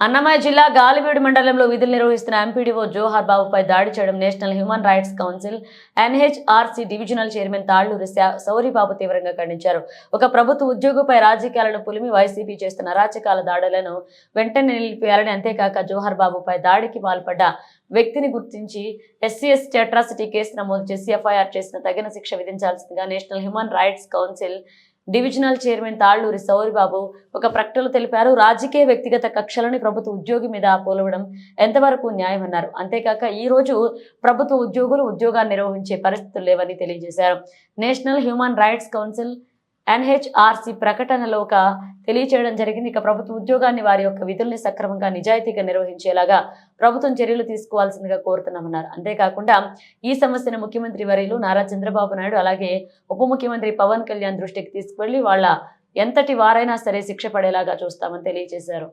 అన్నమయ్య జిల్లా గాలివీడు మండలంలో విధులు నిర్వహిస్తున్న ఎంపీడీఓ జోహార్ బాబుపై దాడి చేయడం national human rights council NHRC divisional chairman Talluri Souribabu తీవ్రంగా ఖండించారు. ఒక ప్రభుత్వ ఉద్యోగిపై రాజకీయాలను పులిమి వైసీపీ చేస్తున్న అరాచకాల దాడులను వెంటనే నిలిపేయాలని, అంతేకాక జోహార్ బాబుపై దాడికి పాల్పడ్డ వ్యక్తిని గుర్తించి ఎస్సీ/ఎస్టీ అట్రాసిటీ కేసు నమోదు చేసి ఎఫ్ఐఆర్ చేసిన తగిన శిక్ష విధించాల్సిందిగా national human rights council divisional chairman Talluri Souribabu ఒక ప్రకటనలో తెలిపారు. రాజకీయ వ్యక్తిగత కక్షలని ప్రభుత్వ ఉద్యోగి మీద పోలవడం ఎంతవరకు న్యాయమన్నారు. అంతేకాక ఈ రోజు ప్రభుత్వ ఉద్యోగులు ఉద్యోగాన్ని నిర్వహించే పరిస్థితులు లేవని తెలియజేశారు. National human rights council NHRC ప్రకటనలో తెలియచేయడం జరిగింది. ఇక ప్రభుత్వ ఉద్యోగాన్ని వారి యొక్క విధుల్ని సక్రమంగా నిజాయితీగా నిర్వహించేలాగా ప్రభుత్వం చర్యలు తీసుకోవాల్సిందిగా కోరుతున్నామన్నారు. అంతేకాకుండా ఈ సమస్యను ముఖ్యమంత్రి వర్యులు నారా చంద్రబాబు నాయుడు అలాగే ఉప ముఖ్యమంత్రి పవన్ కళ్యాణ్ దృష్టికి తీసుకువెళ్లి వాళ్ళ ఎంతటి వారైనా సరే శిక్ష పడేలాగా చూస్తామని తెలియజేశారు.